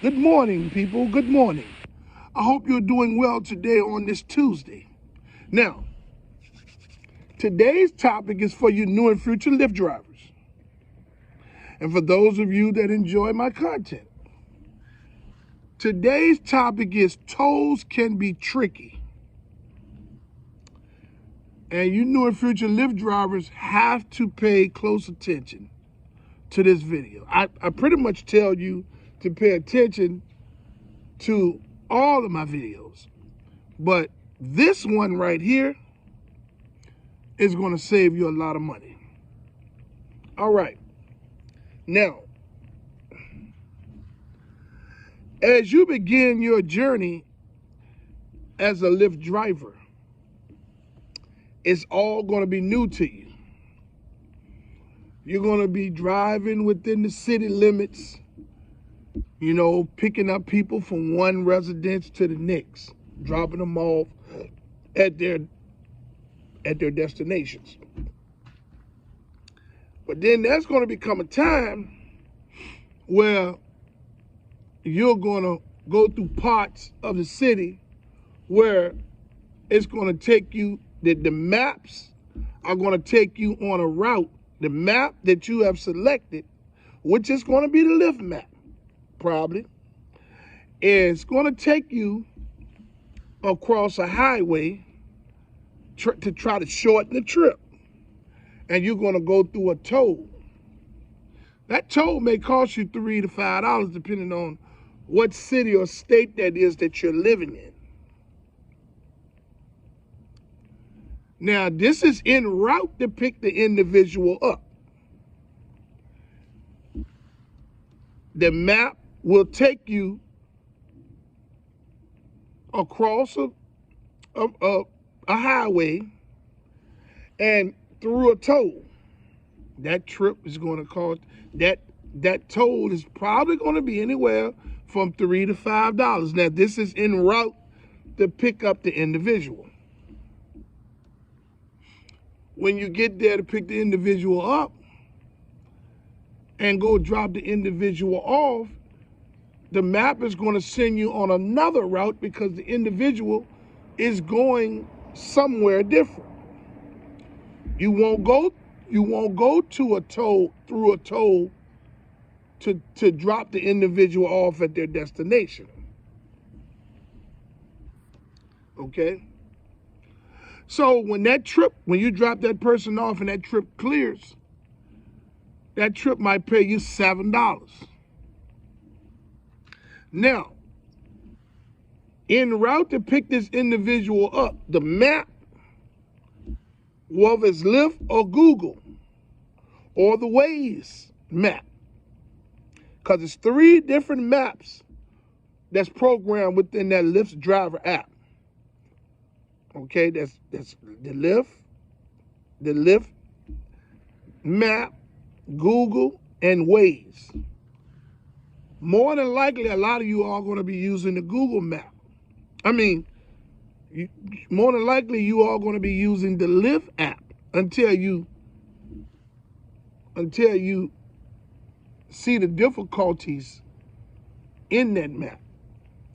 Good morning, people. Good morning. I hope you're doing well today on this Tuesday. Now, today's topic is for you new and future Lyft drivers. And for those of you that enjoy my content. Today's topic is tolls can be tricky. And you new and future Lyft drivers have to pay close attention to this video. I pretty much tell you to pay attention to all of my videos. But this one right here is going to save you a lot of money. All right. Now, as you begin your journey as a Lyft driver, it's all going to be new to you. You're going to be driving within the city limits, picking up people from one residence to the next, dropping them off at their destinations. But then there's going to become a time where you're going to go through parts of the city where it's going to take you, the maps are going to take you on a route, the map that you have selected, which is going to be the Lyft map, probably, is going to take you across a highway to try to shorten the trip. And you're going to go through a toll. That toll may cost you $3 to $5 depending on what city or state that is that you're living in. Now, this is en route to pick the individual up. The map will take you across a highway and through a toll. That trip is going to cost, that toll is probably going to be anywhere from $3 to $5. Now, this is en route to pick up the individual. When you get there to pick the individual up and go drop the individual off, the map is going to send you on another route because the individual is going somewhere different. You won't go to a toll, through a toll to drop the individual off at their destination. Okay? So when you drop that person off and that trip clears, that trip might pay you $7. Now, en route to pick this individual up, the map, whether it's Lyft or Google or the Waze map, because it's 3 different maps that's programmed within that Lyft driver app. Okay, that's the Lyft map, Google, and Waze. More than likely, a lot of you are going to be using the Google map. More than likely, you are going to be using the Lyft app until you see the difficulties in that map.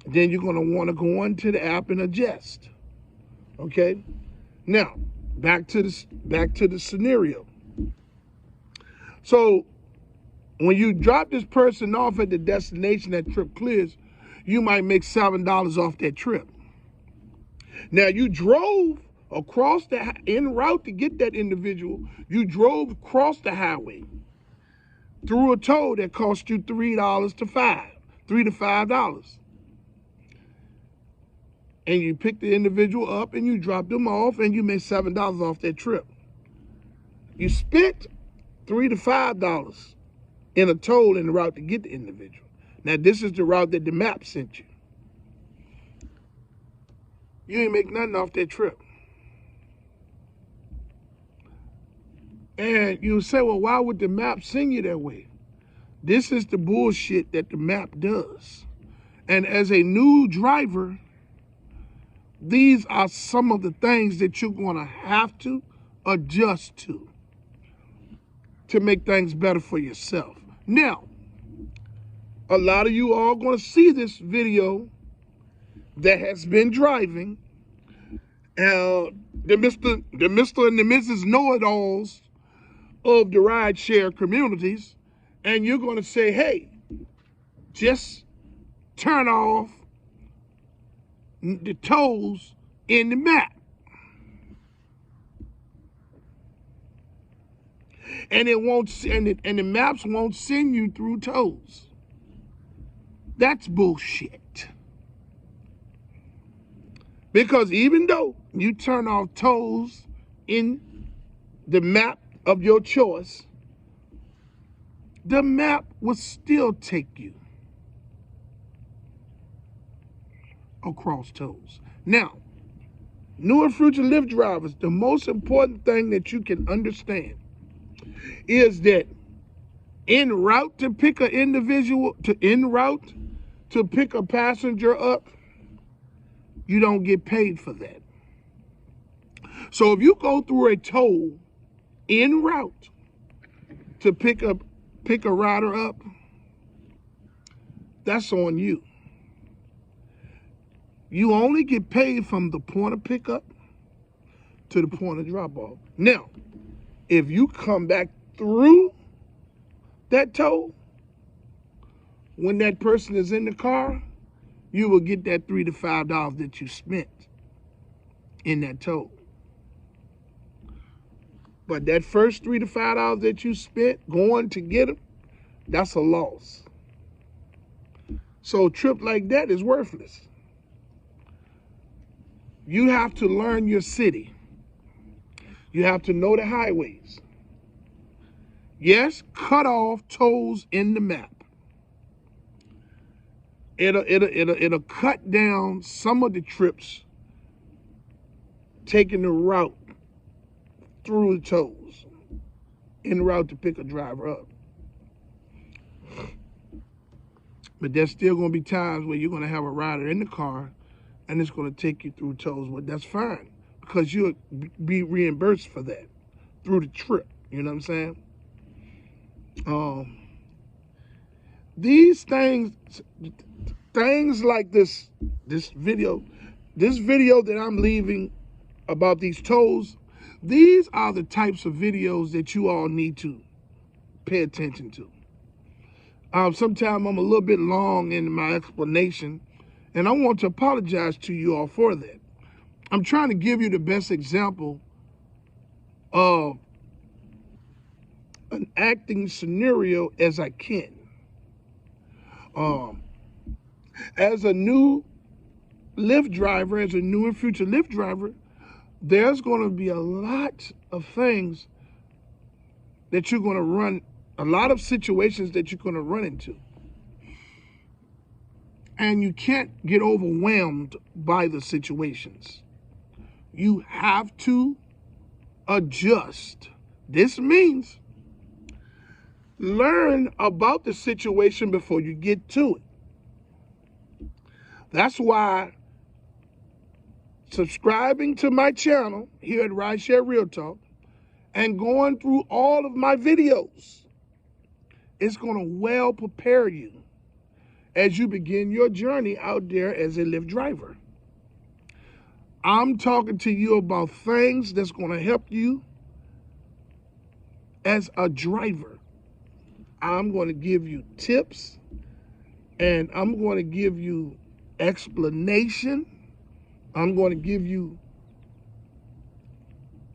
Then you're going to want to go onto the app and adjust. Okay? Now, back to the scenario. So, when you drop this person off at the destination, that trip clears, you might make $7 off that trip. Now, you drove across en route to get that individual, you drove across the highway through a toll that cost you $3 to $5. And you pick the individual up and you drop them off and you make $7 off that trip. You spent $3 to $5 in a toll in the route to get the individual. Now, this is the route that the map sent you. You ain't make nothing off that trip. And you say, well, why would the map send you that way? This is the bullshit that the map does. And as a new driver, these are some of the things that you're going to have to adjust to make things better for yourself. Now, a lot of you are going to see this video that has been driving. The Mr. and the Mrs. Know-it-alls of the rideshare communities, and you're going to say, hey, just turn off the tolls in the map. And it won't, and the maps won't send you through tolls. That's bullshit. Because even though you turn off tolls in the map of your choice, the map will still take you across tolls. Now, new and future Lyft drivers, the most important thing that you can understand is that en route to pick an individual, en route to pick a passenger up, you don't get paid for that. So if you go through a toll en route to pick a rider up, that's on you. You only get paid from the point of pickup to the point of drop off. Now, if you come back through that toll, when that person is in the car, you will get that $3 to $5 that you spent in that toll. But that first $3 to $5 that you spent going to get them, that's a loss. So a trip like that is worthless. You have to learn your city. You have to know the highways. Yes, cut off tolls in the map. It'll cut down some of the trips taking the route through the tolls en route to pick a driver up. But there's still going to be times where you're going to have a rider in the car and it's going to take you through tolls. But that's fine because you'll be reimbursed for that through the trip. You know what I'm saying? These things like this video that I'm leaving about these tolls, these are the types of videos that you all need to pay attention to. Sometimes I'm a little bit long in my explanation, and I want to apologize to you all for that. I'm trying to give you the best example of an acting scenario as I can. As a new Lyft driver, as a new and future Lyft driver, there's going to be a lot of things that you're going to run, a lot of situations that you're going to run into. And you can't get overwhelmed by the situations. You have to adjust. This means learn about the situation before you get to it. That's why subscribing to my channel here at Rideshare RealTalk and going through all of my videos is going to well prepare you as you begin your journey out there as a Lyft driver. I'm talking to you about things that's going to help you as a driver. I'm going to give you tips and I'm going to give you explanation. I'm going to give you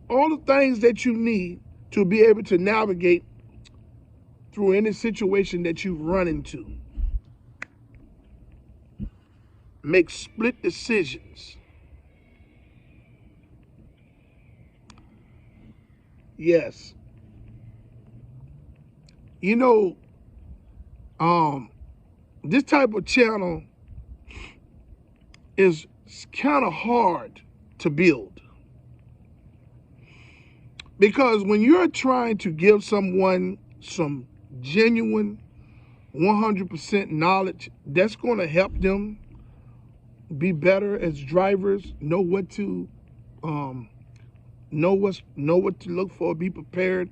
all the things that you need to be able to navigate through any situation that you run into. Make split decisions. Yes. You know, this type of channel is kind of hard to build. Because when you're trying to give someone some genuine 100% knowledge that's going to help them be better as drivers, know what to look for, be prepared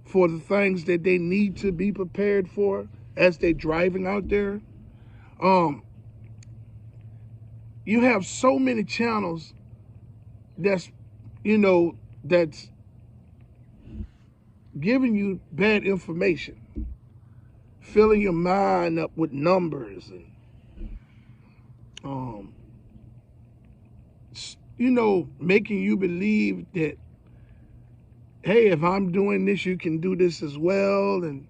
for the things that they need to be prepared for as they driving out there. You have so many channels that's, that's giving you bad information, filling your mind up with numbers and, making you believe that, hey, if I'm doing this, you can do this as well. And,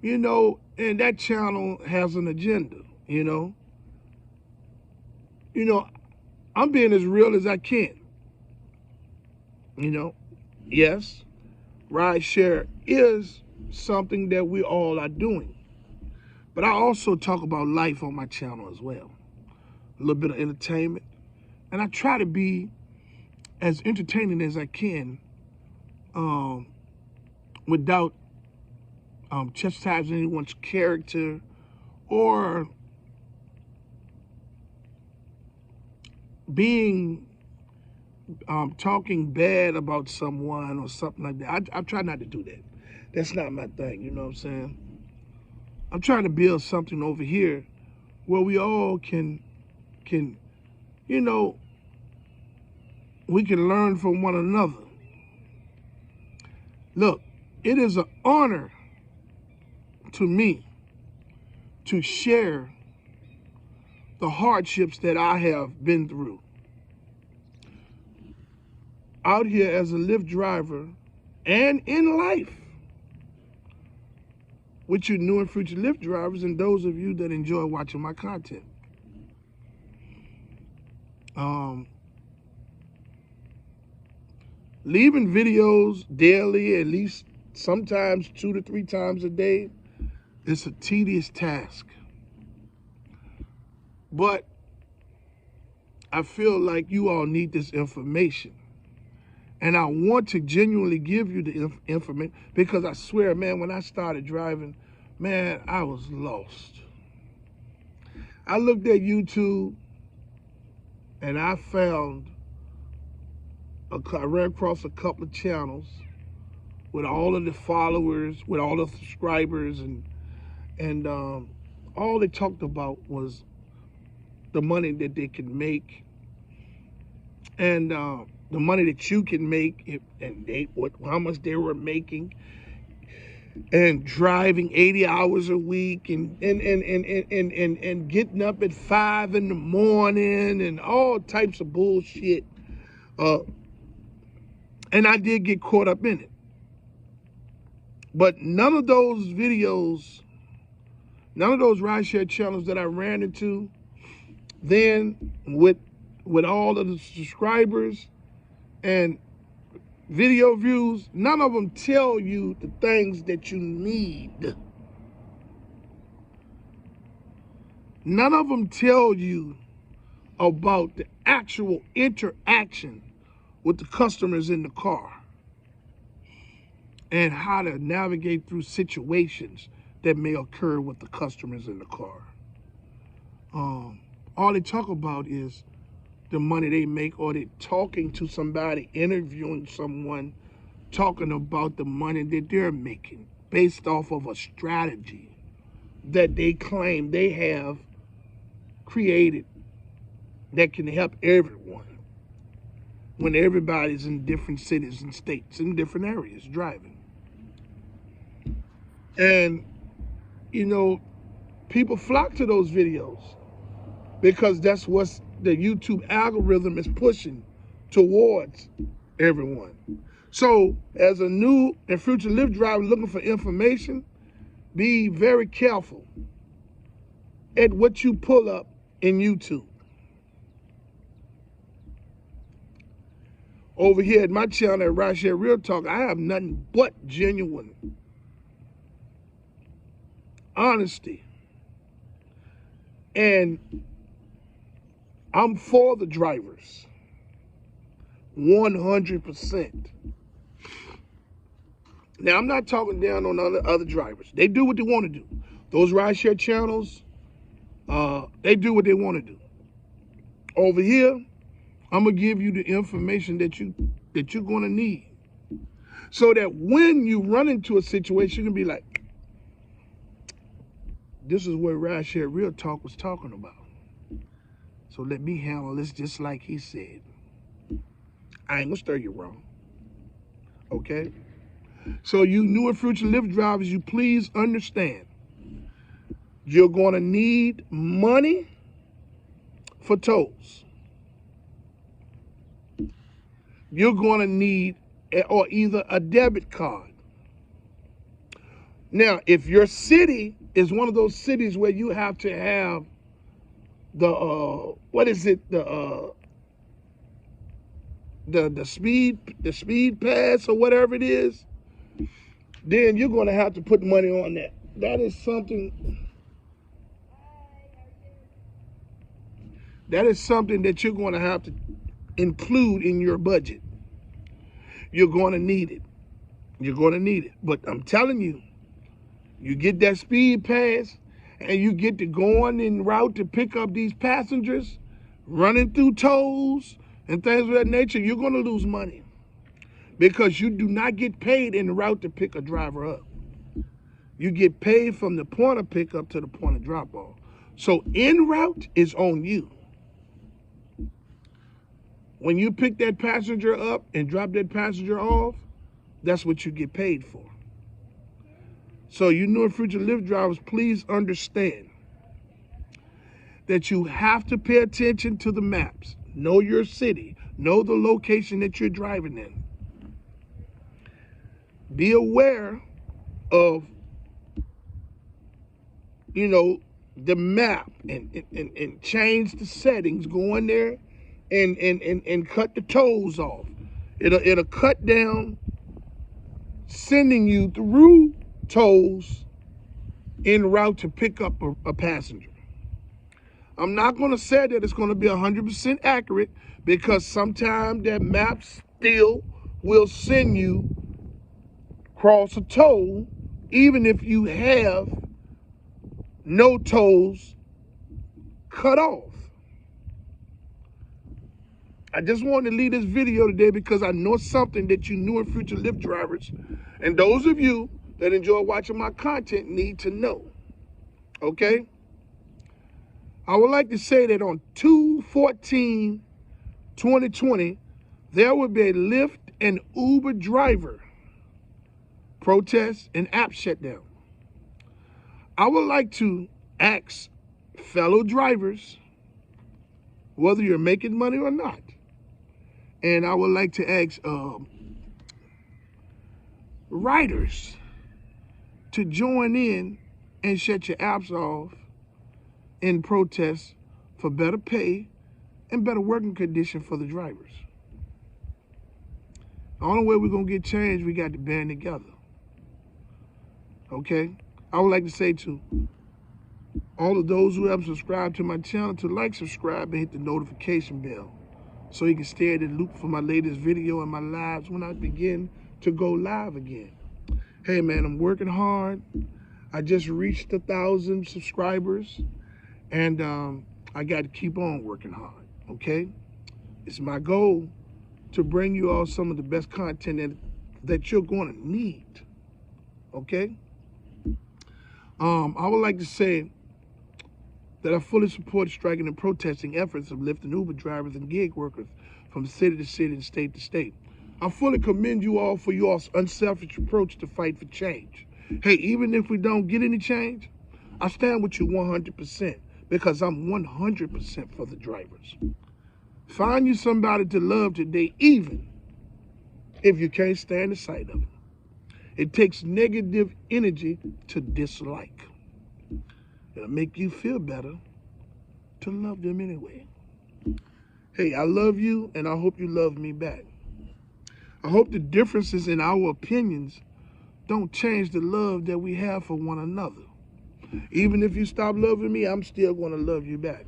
and that channel has an agenda, I'm being as real as I can. Yes, rideshare is something that we all are doing. But I also talk about life on my channel as well. A little bit of entertainment. And I try to be as entertaining as I can without chastising anyone's character or being talking bad about someone or something like that. I try not to do that. That's not my thing, you know what I'm saying? I'm trying to build something over here where we all can we can learn from one another. Look, it is an honor to me to share the hardships that I have been through. Out here as a Lyft driver and in life with you new and future Lyft drivers and those of you that enjoy watching my content. Leaving videos daily, at least sometimes 2 to 3 times a day, it's a tedious task. But I feel like you all need this information. And I want to genuinely give you the information because I swear, man, when I started driving, man, I was lost. I looked at YouTube and I ran across a couple of channels with all of the followers, with all the subscribers, and all they talked about was the money that they could make and the money that you can make and how much they were making and driving 80 hours a week and getting up at 5 in the morning and all types of bullshit. And I did get caught up in it. But none of those videos, none of those rideshare channels that I ran into then with all of the subscribers and video views, none of them tell you the things that you need. None of them tell you about the actual interaction with the customers in the car and how to navigate through situations that may occur with the customers in the car. All they talk about is the money they make, or they're talking to somebody, interviewing someone, talking about the money that they're making based off of a strategy that they claim they have created that can help everyone when everybody's in different cities and states, in different areas driving. And, people flock to those videos because that's what the YouTube algorithm is pushing towards everyone. So as a new and future Lyft driver looking for information, be very careful at what you pull up in YouTube. Over here at my channel at Rideshare RealTalk, I have nothing but genuine honesty. And I'm for the drivers, 100%. Now, I'm not talking down on other drivers. They do what they want to do. Those rideshare channels, they do what they want to do. Over here, I'm going to give you the information that you're going to need so that when you run into a situation, you can be like, this is what Rideshare RealTalk was talking about. So let me handle this just like he said. I ain't gonna stir you wrong. Okay? So you new and future Lyft drivers, you please understand. You're gonna need money for tolls. You're gonna need or either a debit card. Now, if your city is one of those cities where you have to have the the speed pass or whatever it is, then you're going to have to put money on that. That is something that you're going to have to include in your budget. You're going to need it. You're going to need it. But I'm telling you, you get that speed pass and you get to going en route to pick up these passengers, running through tolls and things of that nature, you're going to lose money because you do not get paid en route to pick a driver up. You get paid from the point of pickup to the point of drop off. So en route is on you. When you pick that passenger up and drop that passenger off, that's what you get paid for. So you new and future Lyft drivers, please understand that you have to pay attention to the maps. Know your city. Know the location that you're driving in. Be aware of, the map and change the settings. Go in there and cut the tolls off. It'll cut down sending you through tolls en route to pick up a passenger. I'm not going to say that it's going to be 100% accurate because sometimes that map still will send you across a toll even if you have no tolls cut off. I just wanted to leave this video today because I know something that you new and future Lyft drivers and those of you that enjoy watching my content need to know. Okay? I would like to say that on 2/14/2020, there will be a Lyft and Uber driver protest and app shutdown. I would like to ask fellow drivers whether you're making money or not. And I would like to ask riders to join in and shut your apps off in protest for better pay and better working conditions for the drivers. The only way we're going to get change, we got to band together. Okay? I would like to say to all of those who have subscribed to my channel to like, subscribe, and hit the notification bell so you can stay in the loop for my latest video and my lives when I begin to go live again. Hey man, I'm working hard. I just reached 1,000 subscribers and I got to keep on working hard, okay? It's my goal to bring you all some of the best content that you're going to need, okay? I would like to say that I fully support striking and protesting efforts of Lyft and Uber drivers and gig workers from city to city and state to state. I fully commend you all for your unselfish approach to fight for change. Hey, even if we don't get any change, I stand with you 100% because I'm 100% for the drivers. Find you somebody to love today, even if you can't stand the sight of them. It takes negative energy to dislike. It'll make you feel better to love them anyway. Hey, I love you and I hope you love me back. I hope the differences in our opinions don't change the love that we have for one another. Even if you stop loving me, I'm still going to love you back.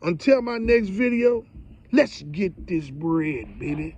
Until my next video, let's get this bread, baby.